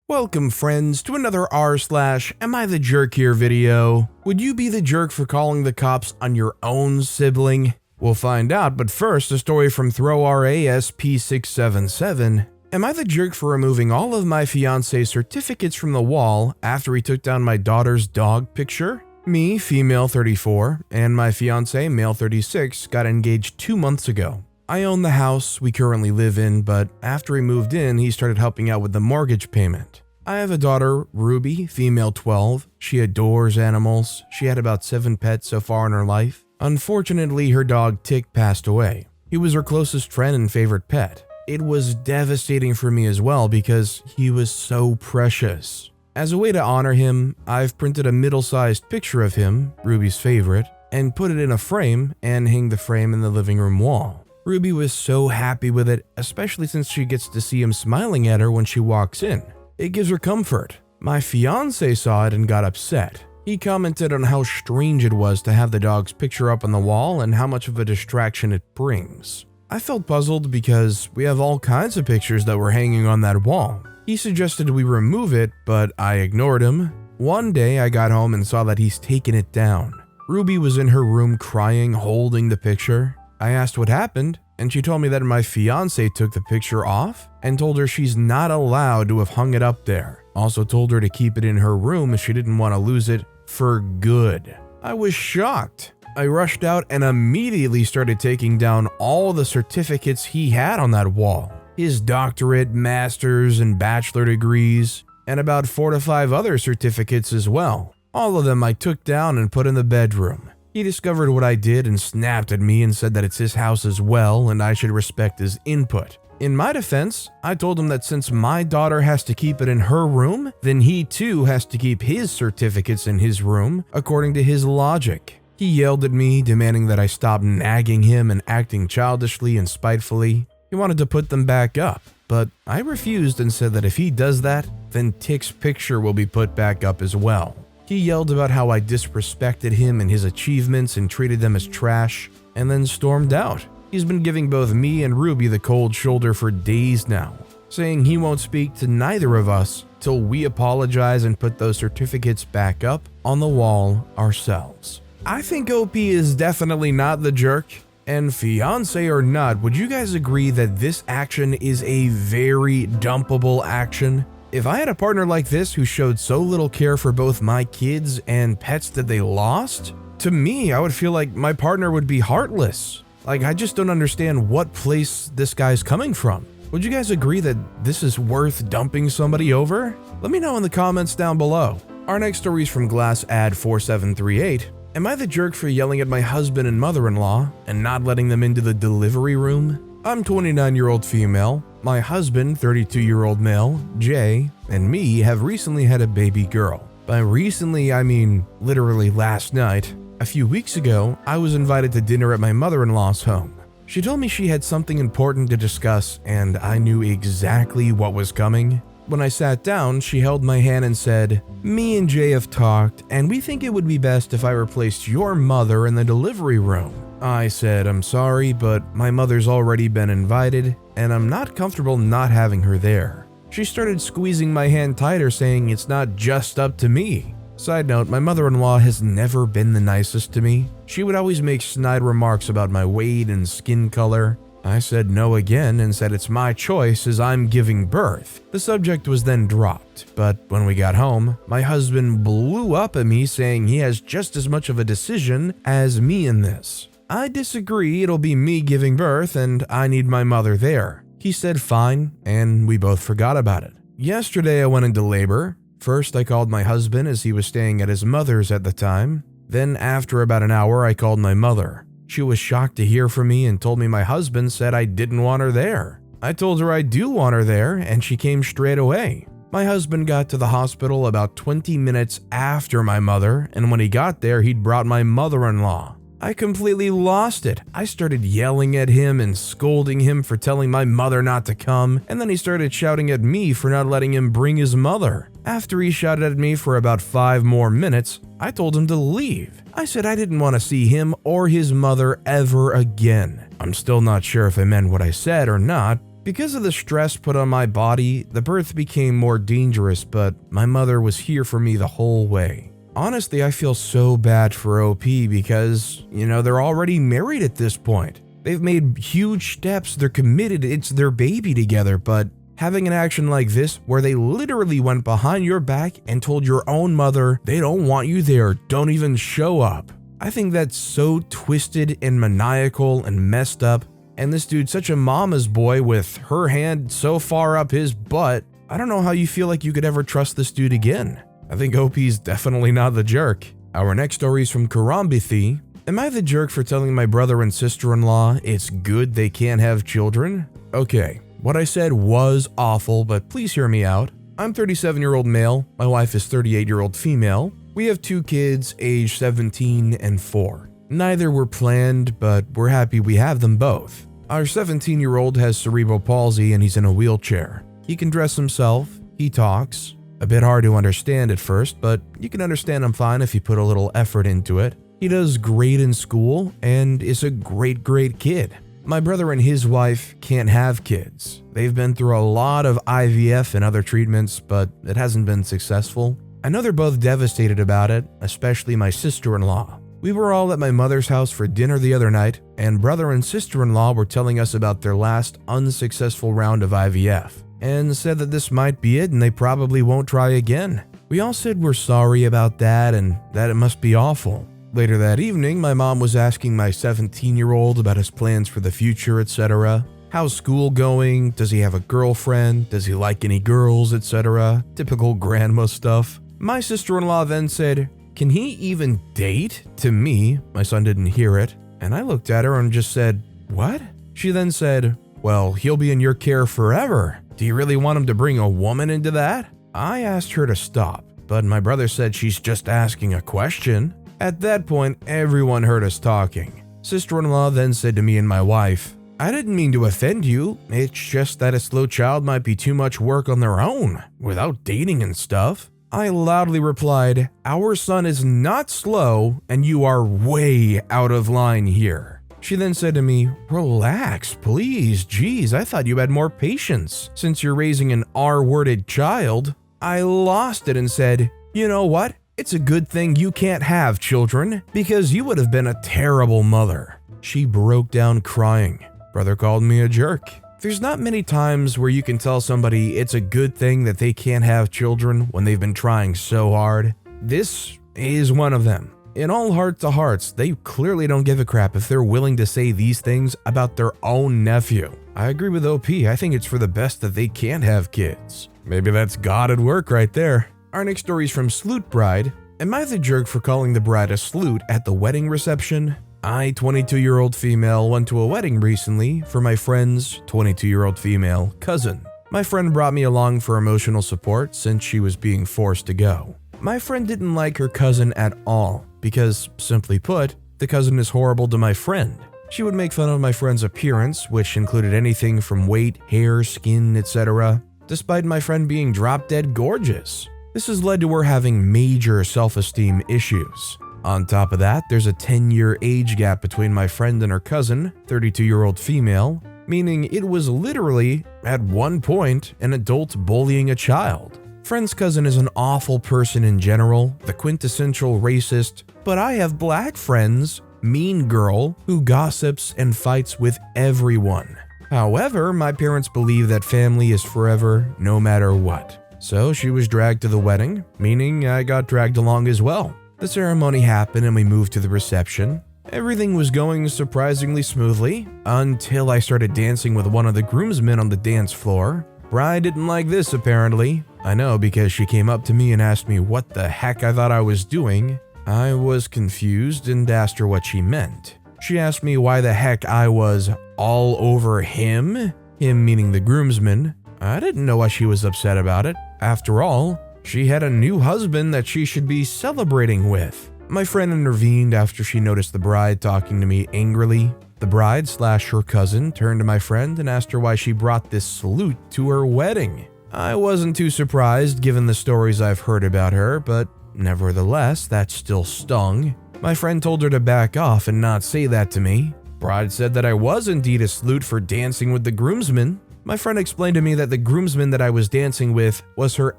Welcome friends to another r/am I the jerk here video. Would you be the jerk for calling the cops on your own sibling? We'll find out, but first a story from ThrowRASP677. Am I the jerk for removing all of my fiance's certificates from the wall after he took down my daughter's dog picture? Me, female 34, and my fiance, male 36, got engaged 2 months ago. I own the house we currently live in, but after he moved in, he started helping out with the mortgage payment. I have a daughter, Ruby, female 12. She adores animals. She had about 7 pets so far in her life. Unfortunately, her dog Tick passed away. He was her closest friend and favorite pet. It was devastating for me as well because he was so precious. As a way to honor him, I've printed a middle-sized picture of him, Ruby's favorite, and put it in a frame and hang the frame in the living room wall. Ruby was so happy with it, especially since she gets to see him smiling at her when she walks in. It gives her comfort. My fiance saw it and got upset. He commented on how strange it was to have the dog's picture up on the wall and how much of a distraction it brings. I felt puzzled because we have all kinds of pictures that were hanging on that wall. He suggested we remove it, but I ignored him. One day I got home and saw that he's taken it down. Ruby was in her room crying, holding the picture. I asked what happened, and she told me that my fiance took the picture off and told her she's not allowed to have hung it up there. Also told her to keep it in her room if she didn't want to lose it for good. I was shocked. I rushed out and immediately started taking down all the certificates he had on that wall. His doctorate, master's, and bachelor degrees, and about 4 to 5 other certificates as well. All of them I took down and put in the bedroom. He discovered what I did and snapped at me and said that it's his house as well and I should respect his input. In my defense, I told him that since my daughter has to keep it in her room, then he too has to keep his certificates in his room, according to his logic. He yelled at me, demanding that I stop nagging him and acting childishly and spitefully. He wanted to put them back up, but I refused and said that if he does that, then Tick's picture will be put back up as well. He yelled about how I disrespected him and his achievements and treated them as trash, and then stormed out. He's been giving both me and Ruby the cold shoulder for days now, saying he won't speak to neither of us till we apologize and put those certificates back up on the wall ourselves. I think OP is definitely not the jerk, and fiance or not, would you guys agree that this action is a very dumpable action? If I had a partner like this who showed so little care for both my kids and pets that they lost, to me, I would feel like my partner would be heartless. Like, I just don't understand what place this guy's coming from. Would you guys agree that this is worth dumping somebody over? Let me know in the comments down below. Our next story is from GlassAd4738. Am I the jerk for yelling at my husband and mother-in-law and not letting them into the delivery room? I'm 29-year-old female. My husband, 32-year-old male, Jay, and me have recently had a baby girl. By recently, I mean literally last night. A few weeks ago, I was invited to dinner at my mother-in-law's home. She told me she had something important to discuss, and I knew exactly what was coming. When I sat down, she held my hand and said, "Me and Jay have talked, and we think it would be best if I replaced your mother in the delivery room." I said, "I'm sorry, but my mother's already been invited, and I'm not comfortable not having her there." She started squeezing my hand tighter, saying it's not just up to me. Side note, my mother-in-law has never been the nicest to me. She would always make snide remarks about my weight and skin color. I said no again and said it's my choice as I'm giving birth. The subject was then dropped, but when we got home, my husband blew up at me saying he has just as much of a decision as me in this. I disagree, it'll be me giving birth and I need my mother there. He said fine, and we both forgot about it. Yesterday I went into labor. First I called my husband as he was staying at his mother's at the time. Then after about an hour I called my mother. She was shocked to hear from me and told me my husband said I didn't want her there. I told her I do want her there and she came straight away. My husband got to the hospital about 20 minutes after my mother, and when he got there he'd brought my mother-in-law. I completely lost it. I started yelling at him and scolding him for telling my mother not to come, and then he started shouting at me for not letting him bring his mother. After he shouted at me for about 5 more minutes, I told him to leave. I said I didn't want to see him or his mother ever again. I'm still not sure if I meant what I said or not, Because of the stress put on my body, the birth became more dangerous, but my mother was here for me the whole way. Honestly, I feel so bad for OP because, they're already married at this point. They've made huge steps, they're committed, it's their baby together, but having an action like this where they literally went behind your back and told your own mother they don't want you there, don't even show up. I think that's so twisted and maniacal and messed up. And this dude's such a mama's boy with her hand so far up his butt. I don't know how you feel like you could ever trust this dude again. I think OP's definitely not the jerk. Our next story is from Karambithi. Am I the jerk for telling my brother and sister-in-law it's good they can't have children? Okay, what I said was awful, but please hear me out. I'm 37-year-old male. My wife is 38-year-old female. We have 2 kids, aged 17 and 4. Neither were planned, but we're happy we have them both. Our 17-year-old has cerebral palsy and he's in a wheelchair. He can dress himself, he talks. A bit hard to understand at first, but you can understand him fine if you put a little effort into it. He does great in school and is a great kid. My brother and his wife can't have kids. They've been through a lot of IVF and other treatments, but it hasn't been successful. I know they're both devastated about it, especially my sister-in-law. We were all at my mother's house for dinner the other night, and brother and sister-in-law were telling us about their last unsuccessful round of IVF, and said that this might be it and they probably won't try again. We all said we're sorry about that and that it must be awful. Later that evening, my mom was asking my 17-year-old about his plans for the future, etc. How's school going? Does he have a girlfriend? Does he like any girls, etc.? Typical grandma stuff. My sister-in-law then said, "Can he even date?" To me, my son didn't hear it, and I looked at her and just said, "What?" She then said, "Well, he'll be in your care forever. Do you really want him to bring a woman into that?" I asked her to stop, but my brother said she's just asking a question. At that point, everyone heard us talking. Sister-in-law then said to me and my wife, "I didn't mean to offend you. It's just that a slow child might be too much work on their own, without dating and stuff." I loudly replied, "Our son is not slow, and you are way out of line here." She then said to me, "Relax, please. Geez, I thought you had more patience since you're raising an R-worded child." I lost it and said, "You know what? It's a good thing you can't have children, because you would have been a terrible mother." She broke down crying. Brother called me a jerk. There's not many times where you can tell somebody it's a good thing that they can't have children when they've been trying so hard. This is one of them. In all heart to hearts, they clearly don't give a crap if they're willing to say these things about their own nephew. I agree with OP. I think it's for the best that they can't have kids. Maybe that's God at work right there. Our next story is from Sloot Bride. Am I the jerk for calling the bride a sloot at the wedding reception? I, 22-year-old female, went to a wedding recently for my friend's 22-year-old female cousin. My friend brought me along for emotional support since she was being forced to go. My friend didn't like her cousin at all because, simply put, the cousin is horrible to my friend. She would make fun of my friend's appearance, which included anything from weight, hair, skin, etc., despite my friend being drop-dead gorgeous. This has led to her having major self-esteem issues. On top of that, there's a 10-year age gap between my friend and her cousin, 32-year-old female, meaning it was literally, at one point, an adult bullying a child. Friend's cousin is an awful person in general, the quintessential racist, but I have black friends, mean girl, who gossips and fights with everyone. However, my parents believe that family is forever, no matter what. So she was dragged to the wedding, meaning I got dragged along as well. The ceremony happened and we moved to the reception. Everything was going surprisingly smoothly until I started dancing with one of the groomsmen on the dance floor. Bride didn't like this apparently. I know, because she came up to me and asked me what the heck I thought I was doing. I was confused and asked her what she meant. She asked me why the heck I was all over him meaning the groomsman. I didn't know why she was upset about it. After all, she had a new husband that she should be celebrating with. My friend intervened after she noticed the bride talking to me angrily. The bride / her cousin turned to my friend and asked her why she brought this salute to her wedding. I wasn't too surprised given the stories I've heard about her, but nevertheless, that still stung. My friend told her to back off and not say that to me. Bride said that I was indeed a salute for dancing with the groomsmen. My friend explained to me that the groomsman that I was dancing with was her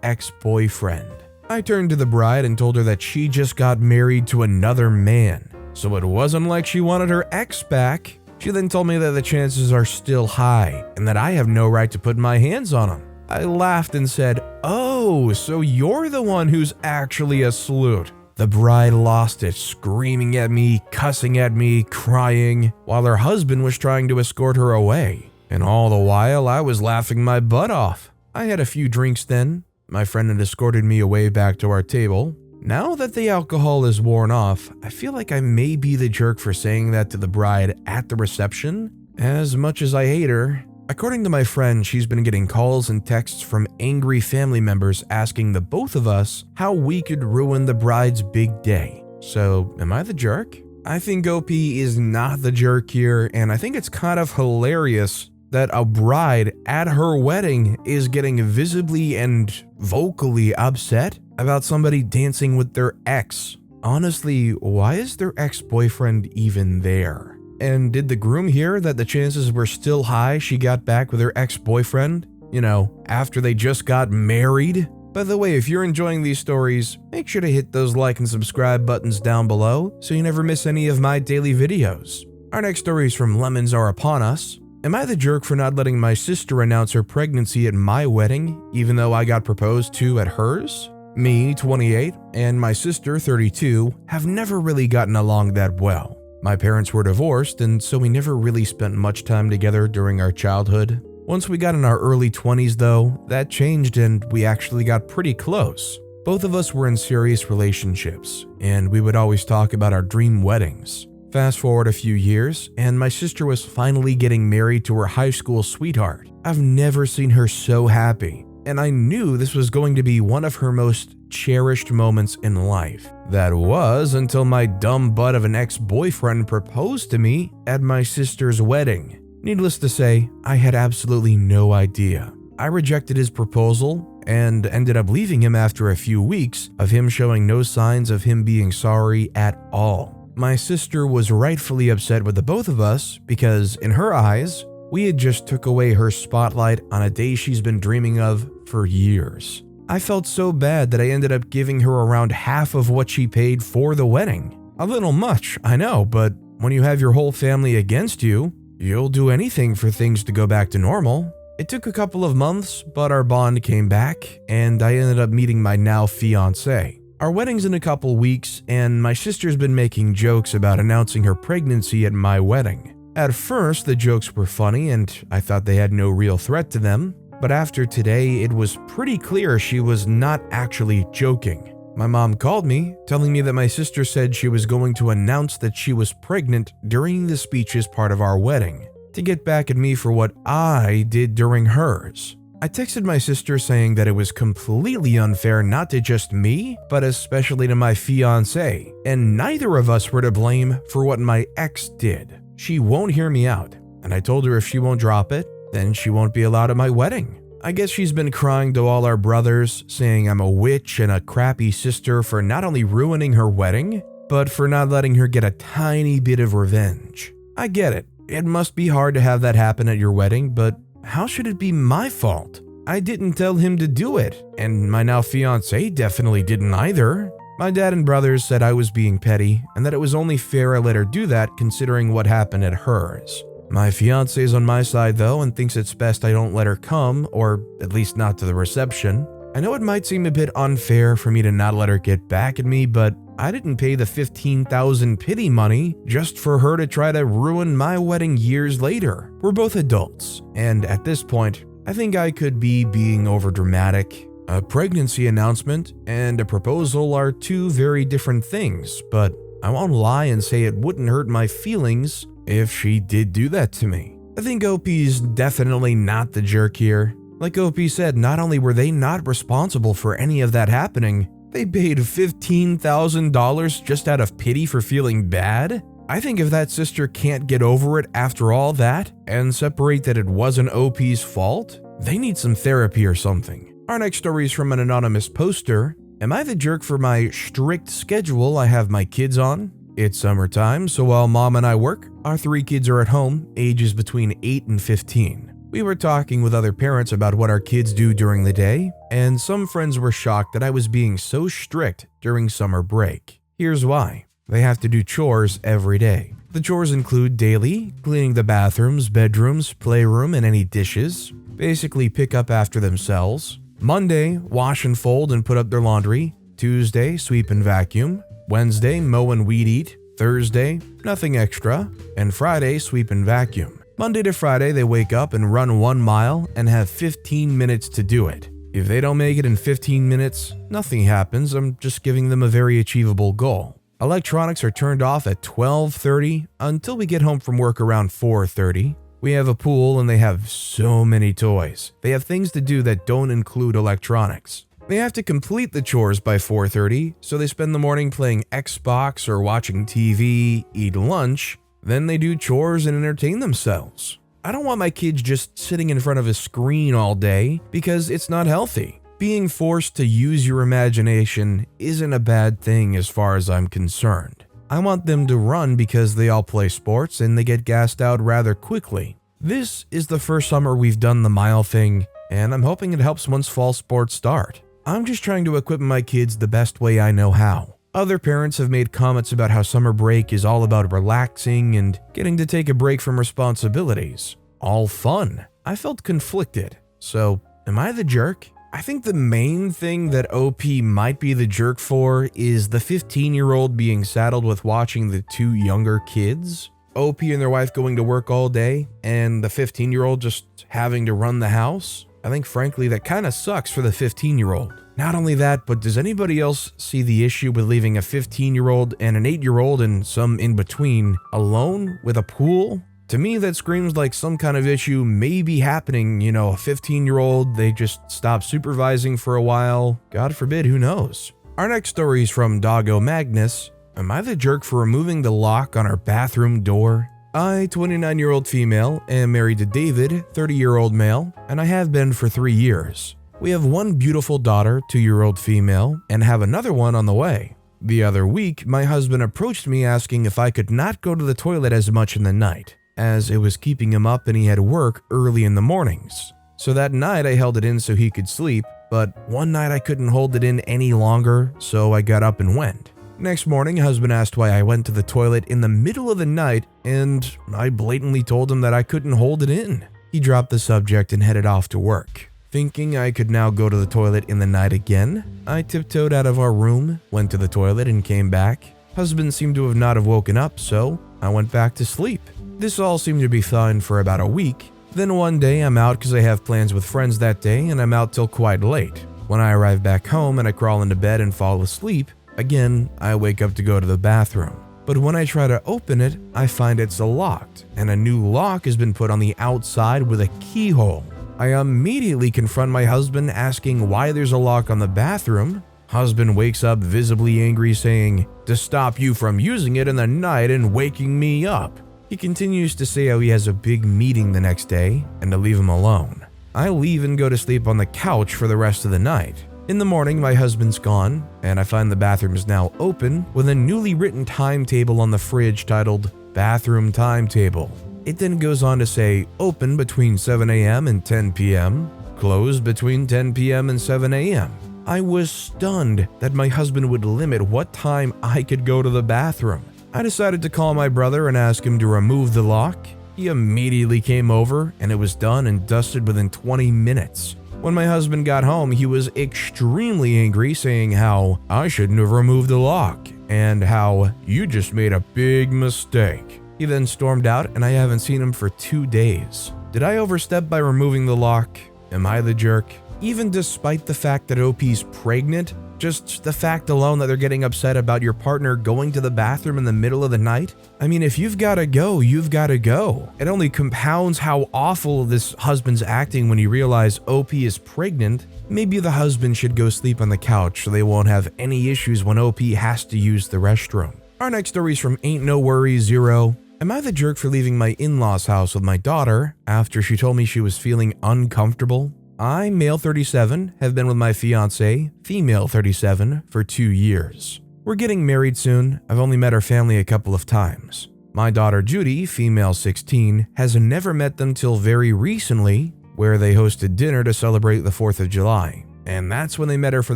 ex-boyfriend. I turned to the bride and told her that she just got married to another man, so it wasn't like she wanted her ex back. She then told me that the chances are still high and that I have no right to put my hands on him. I laughed and said, "Oh, so you're the one who's actually a sleut." The bride lost it, screaming at me, cussing at me, crying, while her husband was trying to escort her away. And all the while, I was laughing my butt off. I had a few drinks then. My friend had escorted me away back to our table. Now that the alcohol is worn off, I feel like I may be the jerk for saying that to the bride at the reception. As much as I hate her, according to my friend, she's been getting calls and texts from angry family members asking the both of us how we could ruin the bride's big day. So, am I the jerk? I think OP is not the jerk here, and I think it's kind of hilarious that a bride at her wedding is getting visibly and vocally upset about somebody dancing with their ex. Honestly, why is their ex-boyfriend even there? And did the groom hear that the chances were still high she got back with her ex-boyfriend? You know, after they just got married? By the way, if you're enjoying these stories, make sure to hit those like and subscribe buttons down below so you never miss any of my daily videos. Our next story is from Lemons Are Upon Us. Am I the jerk for not letting my sister announce her pregnancy at my wedding, even though I got proposed to at hers? Me, 28, and my sister, 32, have never really gotten along that well. My parents were divorced, and so we never really spent much time together during our childhood. Once we got in our early 20s though, that changed and we actually got pretty close. Both of us were in serious relationships, and we would always talk about our dream weddings. Fast forward a few years, and my sister was finally getting married to her high school sweetheart. I've never seen her so happy, and I knew this was going to be one of her most cherished moments in life. That was until my dumb butt of an ex-boyfriend proposed to me at my sister's wedding. Needless to say, I had absolutely no idea. I rejected his proposal and ended up leaving him after a few weeks of him showing no signs of him being sorry at all. My sister was rightfully upset with the both of us because, in her eyes, we had just took away her spotlight on a day she's been dreaming of for years. I felt so bad that I ended up giving her around half of what she paid for the wedding. A little much, I know, but when you have your whole family against you, you'll do anything for things to go back to normal. It took a couple of months, but our bond came back, and I ended up meeting my now fiance. Our wedding's in a couple weeks, and my sister's been making jokes about announcing her pregnancy at my wedding. At first, the jokes were funny, and I thought they had no real threat to them, but after today, it was pretty clear she was not actually joking. My mom called me, telling me that my sister said she was going to announce that she was pregnant during the speeches part of our wedding, to get back at me for what I did during hers. I texted my sister saying that it was completely unfair not to just me, but especially to my fiance, and neither of us were to blame for what my ex did. She won't hear me out, and I told her if she won't drop it, then she won't be allowed at my wedding. I guess she's been crying to all our brothers, saying I'm a witch and a crappy sister for not only ruining her wedding, but for not letting her get a tiny bit of revenge. I get it. It must be hard to have that happen at your wedding, but how should it be my fault? I didn't tell him to do it, and my now fiancé definitely didn't either. My dad and brothers said I was being petty, and that it was only fair I let her do that considering what happened at hers. My fiancé is on my side though and thinks it's best I don't let her come, or at least not to the reception. I know it might seem a bit unfair for me to not let her get back at me, but I didn't pay the $15,000 pity money just for her to try to ruin my wedding years later. We're both adults, and at this point, I think I could be being overdramatic. A pregnancy announcement and a proposal are two very different things, but I won't lie and say it wouldn't hurt my feelings if she did do that to me. I think OP's definitely not the jerk here. Like OP said, not only were they not responsible for any of that happening, they paid $15,000 just out of pity for feeling bad? I think if that sister can't get over it after all that and separate that it wasn't OP's fault, they need some therapy or something. Our next story is from an anonymous poster. Am I the jerk for my strict schedule I have my kids on? It's summertime, so while mom and I work, our 3 kids are at home, ages between 8 and 15. We were talking with other parents about what our kids do during the day, and some friends were shocked that I was being so strict during summer break. Here's why. They have to do chores every day. The chores include daily, cleaning the bathrooms, bedrooms, playroom, and any dishes. Basically pick up after themselves. Monday, wash and fold and put up their laundry. Tuesday, sweep and vacuum. Wednesday, mow and weed eat. Thursday, nothing extra. And Friday, sweep and vacuum. Monday to Friday, they wake up and run 1 mile and have 15 minutes to do it. If they don't make it in 15 minutes, nothing happens. I'm just giving them a very achievable goal. Electronics are turned off at 12:30 until we get home from work around 4:30. We have a pool and they have so many toys. They have things to do that don't include electronics. They have to complete the chores by 4:30, so they spend the morning playing Xbox or watching TV, eat lunch, then they do chores and entertain themselves. I don't want my kids just sitting in front of a screen all day because it's not healthy. Being forced to use your imagination isn't a bad thing as far as I'm concerned. I want them to run because they all play sports and they get gassed out rather quickly. This is the first summer we've done the mile thing, and I'm hoping it helps once fall sports start. I'm just trying to equip my kids the best way I know how. Other parents have made comments about how summer break is all about relaxing and getting to take a break from responsibilities. All fun. I felt conflicted. So, am I the jerk? I think the main thing that OP might be the jerk for is the 15-year-old being saddled with watching the 2 younger kids. OP and their wife going to work all day, and the 15-year-old just having to run the house. I think frankly that kind of sucks for the 15-year-old. Not only that, but does anybody else see the issue with leaving a 15-year-old and an 8-year-old and some in between alone with a pool? To me, that screams like some kind of issue may be happening. A 15-year-old, they just stop supervising for a while. God forbid, who knows? Our next story is from Doggo Magnus. Am I the jerk for removing the lock on our bathroom door? I, 29-year-old female, am married to David, 30-year-old male, and I have been for 3 years. We have one beautiful daughter, 2-year-old female, and have another one on the way. The other week, my husband approached me asking if I could not go to the toilet as much in the night, as it was keeping him up and he had work early in the mornings. So that night I held it in so he could sleep, but one night I couldn't hold it in any longer, so I got up and went. Next morning, husband asked why I went to the toilet in the middle of the night, and I blatantly told him that I couldn't hold it in. He dropped the subject and headed off to work. Thinking I could now go to the toilet in the night again, I tiptoed out of our room, went to the toilet and came back. Husband seemed to not have woken up, so I went back to sleep. This all seemed to be fine for about a week. Then one day I'm out because I have plans with friends that day and I'm out till quite late. When I arrive back home and I crawl into bed and fall asleep, again, I wake up to go to the bathroom. But when I try to open it, I find it's locked and a new lock has been put on the outside with a keyhole. I immediately confront my husband asking why there's a lock on the bathroom. Husband wakes up visibly angry saying, "To stop you from using it in the night and waking me up." He continues to say how he has a big meeting the next day and to leave him alone. I leave and go to sleep on the couch for the rest of the night. In the morning, my husband's gone, and I find the bathroom is now open with a newly written timetable on the fridge titled Bathroom Timetable. It then goes on to say open between 7 a.m. and 10 p.m., closed between 10 p.m. and 7 a.m. I was stunned that my husband would limit what time I could go to the bathroom. I decided to call my brother and ask him to remove the lock. He immediately came over and it was done and dusted within 20 minutes. When my husband got home, he was extremely angry, saying how I shouldn't have removed the lock and how you just made a big mistake. He then stormed out and I haven't seen him for 2 days. Did I overstep by removing the lock? Am I the jerk? Even despite the fact that OP's pregnant, just the fact alone that they're getting upset about your partner going to the bathroom in the middle of the night? I mean, if you've gotta go, you've gotta go. It only compounds how awful this husband's acting when you realize OP is pregnant. Maybe the husband should go sleep on the couch so they won't have any issues when OP has to use the restroom. Our next story is from Ain't No Worries 0. Am I the jerk for leaving my in-laws house with my daughter after she told me she was feeling uncomfortable? I, male 37, have been with my fiance, female 37, for 2 years. We're getting married soon. I've only met her family a couple of times. My daughter Judy, female 16, has never met them till very recently, where they hosted dinner to celebrate the 4th of July, and that's when they met her for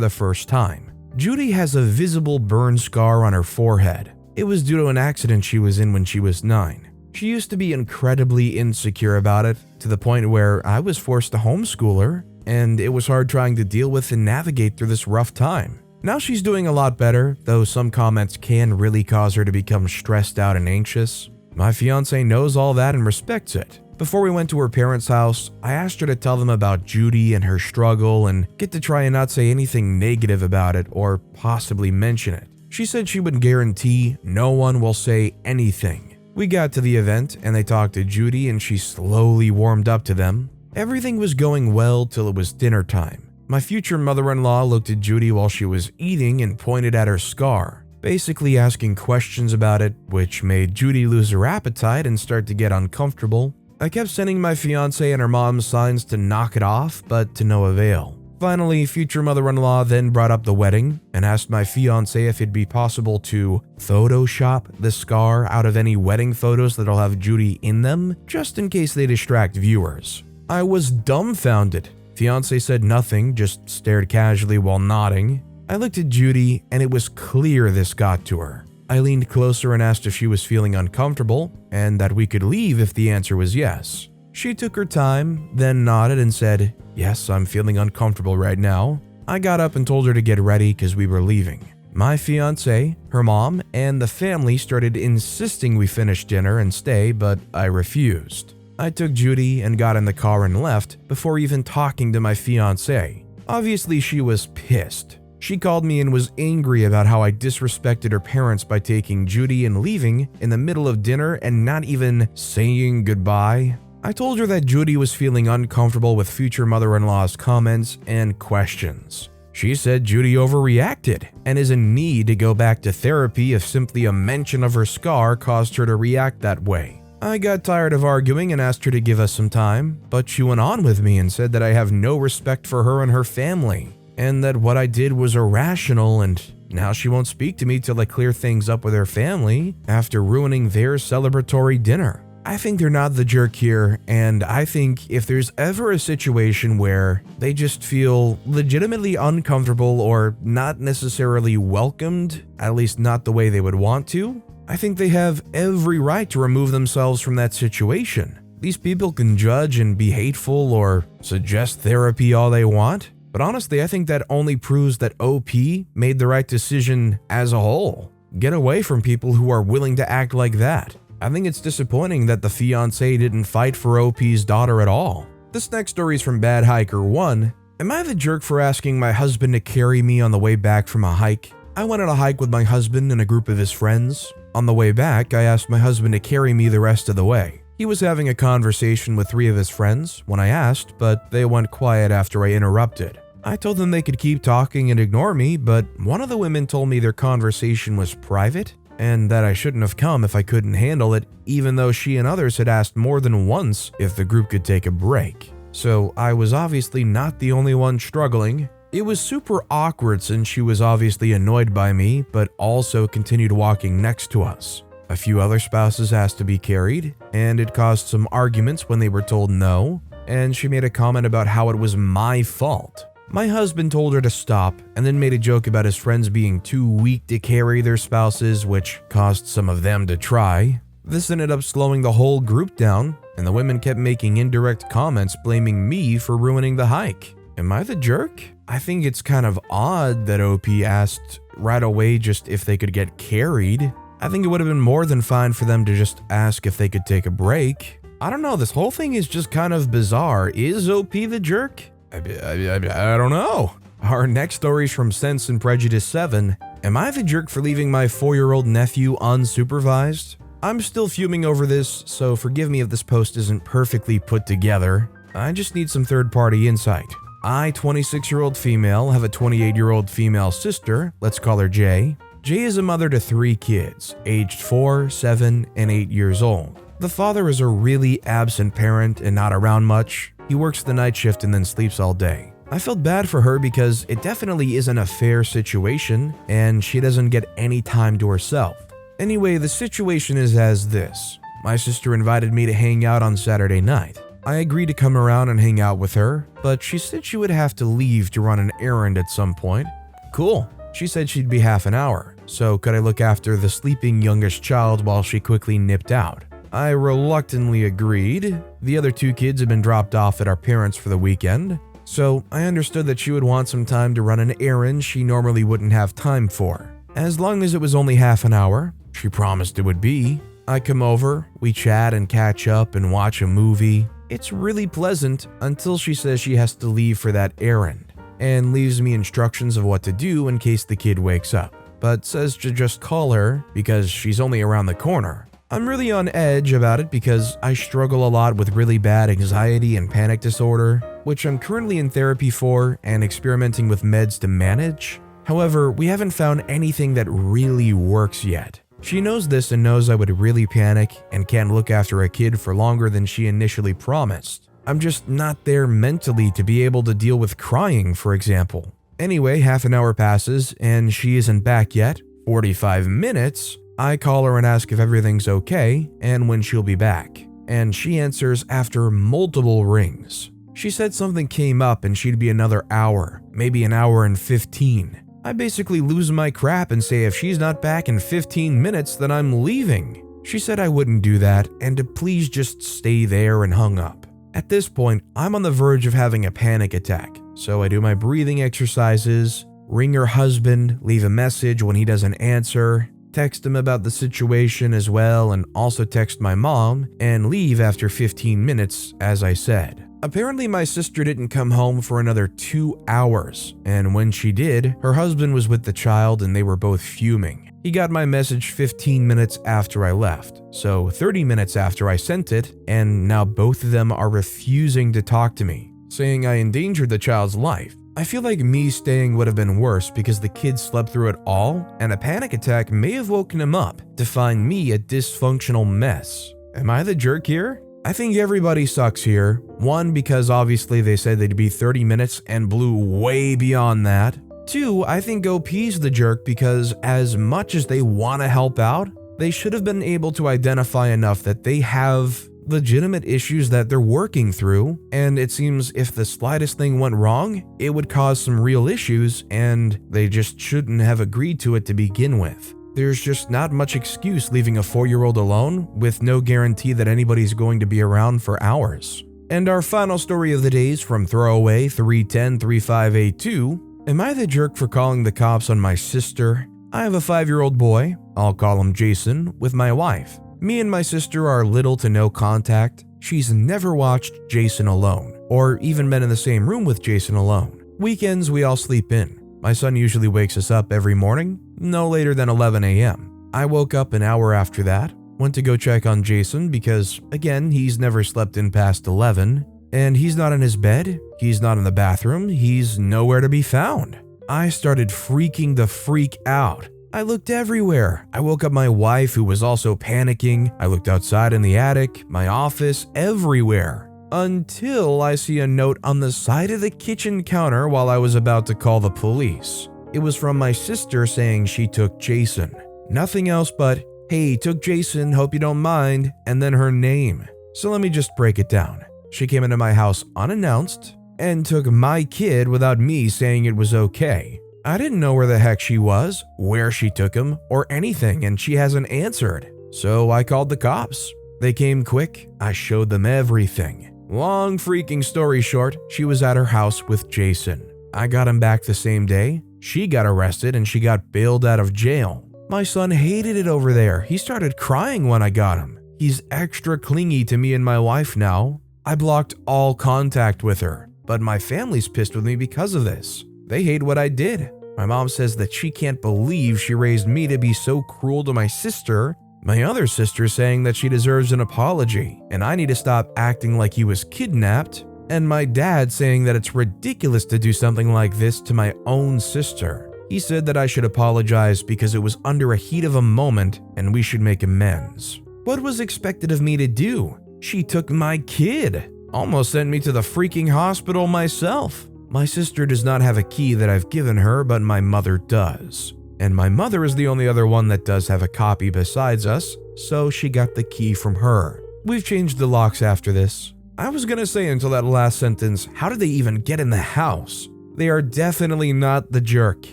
the first time. Judy has a visible burn scar on her forehead. It was due to an accident she was in when she was 9. She used to be incredibly insecure about it, to the point where I was forced to homeschool her, and it was hard trying to deal with and navigate through this rough time. Now she's doing a lot better, though some comments can really cause her to become stressed out and anxious. My fiance knows all that and respects it. Before we went to her parents' house, I asked her to tell them about Judy and her struggle and get to try and not say anything negative about it or possibly mention it. She said she would guarantee no one will say anything. We got to the event and they talked to Judy and she slowly warmed up to them. Everything was going well till it was dinner time. My future mother-in-law looked at Judy while she was eating and pointed at her scar, basically asking questions about it, which made Judy lose her appetite and start to get uncomfortable. I kept sending my fiance and her mom signs to knock it off, but to no avail. Finally, future mother-in-law then brought up the wedding and asked my fiance if it'd be possible to Photoshop the scar out of any wedding photos that'll have Judy in them, just in case they distract viewers. I was dumbfounded. Fiance said nothing, just stared casually while nodding. I looked at Judy and it was clear this got to her. I leaned closer and asked if she was feeling uncomfortable and that we could leave if the answer was yes. She took her time, then nodded and said, "Yes, I'm feeling uncomfortable right now." I got up and told her to get ready because we were leaving. My fiance, her mom, and the family started insisting we finish dinner and stay, but I refused. I took Judy and got in the car and left before even talking to my fiance. Obviously, she was pissed. She called me and was angry about how I disrespected her parents by taking Judy and leaving in the middle of dinner and not even saying goodbye. I told her that Judy was feeling uncomfortable with future mother-in-law's comments and questions. She said Judy overreacted and is in need to go back to therapy if simply a mention of her scar caused her to react that way. I got tired of arguing and asked her to give us some time, but she went on with me and said that I have no respect for her and her family, and that what I did was irrational, and now she won't speak to me till I clear things up with her family after ruining their celebratory dinner. I think they're not the jerk here, and I think if there's ever a situation where they just feel legitimately uncomfortable or not necessarily welcomed, at least not the way they would want to, I think they have every right to remove themselves from that situation. These people can judge and be hateful or suggest therapy all they want, but honestly, I think that only proves that OP made the right decision as a whole. Get away from people who are willing to act like that. I think it's disappointing that the fiancé didn't fight for OP's daughter at all. This next story is from Bad Hiker 1. Am I the jerk for asking my husband to carry me on the way back from a hike? I went on a hike with my husband and a group of his friends. On the way back, I asked my husband to carry me the rest of the way. He was having a conversation with 3 of his friends when I asked, but they went quiet after I interrupted. I told them they could keep talking and ignore me, but one of the women told me their conversation was private and that I shouldn't have come if I couldn't handle it, even though she and others had asked more than once if the group could take a break. So I was obviously not the only one struggling. It was super awkward since she was obviously annoyed by me, but also continued walking next to us. A few other spouses asked to be carried, and it caused some arguments when they were told no, and she made a comment about how it was my fault. My husband told her to stop and then made a joke about his friends being too weak to carry their spouses, which caused some of them to try. This ended up slowing the whole group down, and the women kept making indirect comments blaming me for ruining the hike. Am I the jerk? I think it's kind of odd that OP asked right away just if they could get carried. I think it would have been more than fine for them to just ask if they could take a break. I don't know, this whole thing is just kind of bizarre. Is OP the jerk? I don't know. Our next story is from Sense and Prejudice 7. Am I the jerk for leaving my 4-year-old nephew unsupervised? I'm still fuming over this, so forgive me if this post isn't perfectly put together. I just need some third-party insight. I, 26-year-old female, have a 28-year-old female sister, let's call her Jay. Jay is a mother to 3 kids, aged 4, 7, and 8 years old. The father is a really absent parent and not around much. He works the night shift and then sleeps all day. I felt bad for her because it definitely isn't a fair situation and she doesn't get any time to herself. Anyway, the situation is as this. My sister invited me to hang out on Saturday night. I agreed to come around and hang out with her, but she said she would have to leave to run an errand at some point. Cool. She said she'd be half an hour, so could I look after the sleeping youngest child while she quickly nipped out? I reluctantly agreed. The other two kids had been dropped off at our parents' for the weekend, so I understood that she would want some time to run an errand she normally wouldn't have time for. As long as it was only half an hour, she promised it would be. I come over, we chat and catch up and watch a movie. It's really pleasant until she says she has to leave for that errand and leaves me instructions of what to do in case the kid wakes up, but says to just call her because she's only around the corner. I'm really on edge about it because I struggle a lot with really bad anxiety and panic disorder, which I'm currently in therapy for and experimenting with meds to manage. However, we haven't found anything that really works yet. She knows this and knows I would really panic and can't look after a kid for longer than she initially promised. I'm just not there mentally to be able to deal with crying, for example. Anyway, half an hour passes and she isn't back yet. 45 minutes. I call her and ask if everything's okay and when she'll be back. And she answers after multiple rings. She said something came up and she'd be another hour, maybe an hour and 15. I basically lose my crap and say if she's not back in 15 minutes, then I'm leaving. She said I wouldn't do that and to please just stay there and hung up. At this point, I'm on the verge of having a panic attack, so I do my breathing exercises, ring her husband, leave a message when he doesn't answer, text him about the situation as well, and also text my mom and leave after 15 minutes, as I said. Apparently, my sister didn't come home for another 2 hours, and when she did, her husband was with the child and they were both fuming. He got my message 15 minutes after I left, so 30 minutes after I sent it, and now both of them are refusing to talk to me, saying I endangered the child's life. I feel like me staying would have been worse because the kid slept through it all, and a panic attack may have woken him up to find me a dysfunctional mess. Am I the jerk here? I think everybody sucks here. One, because obviously they said they'd be 30 minutes and blew way beyond that. Two, I think OP's the jerk because as much as they want to help out, they should have been able to identify enough that they have legitimate issues that they're working through, and it seems if the slightest thing went wrong, it would cause some real issues, and they just shouldn't have agreed to it to begin with. There's just not much excuse leaving a 4-year-old alone with no guarantee that anybody's going to be around for hours. And our final story of the day is from Throwaway 3103582. Am I the jerk for calling the cops on my sister? I have a 5-year-old boy, I'll call him Jason, with my wife. Me and my sister are little to no contact. She's never watched Jason alone, or even been in the same room with Jason alone. Weekends we all sleep in. My son usually wakes us up every morning, no later than 11 a.m. I woke up an hour after that, went to go check on Jason because, again, he's never slept in past 11, and he's not in his bed, he's not in the bathroom, he's nowhere to be found. I started freaking the freak out. I looked everywhere. I woke up my wife, who was also panicking. I looked outside in the attic, my office, everywhere. Until I see a note on the side of the kitchen counter while I was about to call the police. It was from my sister saying she took Jason. Nothing else but, "Hey, took Jason, hope you don't mind," and then her name. So let me just break it down. She came into my house unannounced and took my kid without me saying it was okay. I didn't know where the heck she was, where she took him, or anything, and she hasn't answered. So I called the cops. They came quick. I showed them everything. Long freaking story short, she was at her house with Jason. I got him back the same day. She got arrested and she got bailed out of jail. My son hated it over there. He started crying when I got him. He's extra clingy to me and my wife now. I blocked all contact with her, but my family's pissed with me because of this. They hate what I did. My mom says that she can't believe she raised me to be so cruel to my sister. My other sister saying that she deserves an apology and I need to stop acting like he was kidnapped. And my dad saying that it's ridiculous to do something like this to my own sister. He said that I should apologize because it was under a heat of a moment and we should make amends. What was expected of me to do? She took my kid. Almost sent me to the freaking hospital myself. My sister does not have a key that I've given her, but my mother does. and my mother is the only other one that does have a copy besides us, so she got the key from her. We've changed the locks after this. I was gonna say until that last sentence, how did they even get in the house? They are definitely not the jerk.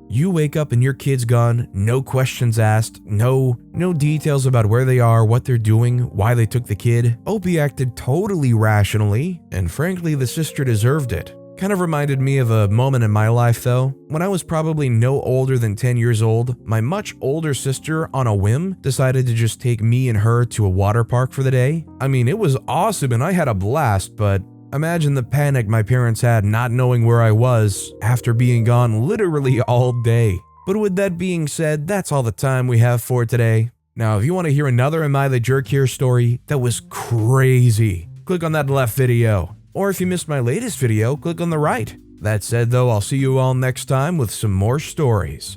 You wake up and your kid's gone, no questions asked, no details about where they are, what they're doing, why they took the kid. Opie acted totally rationally, and frankly, the sister deserved it. Kind of reminded me of a moment in my life though. When I was probably no older than 10 years old, my much older sister, on a whim, decided to just take me and her to a water park for the day. I mean, it was awesome and I had a blast, but imagine the panic my parents had not knowing where I was after being gone literally all day. But with that being said, that's all the time we have for today. Now, if you want to hear another Am I the Jerk Here story that was crazy, click on that left video. Or if you missed my latest video, click on the right. That said though, I'll see you all next time with some more stories.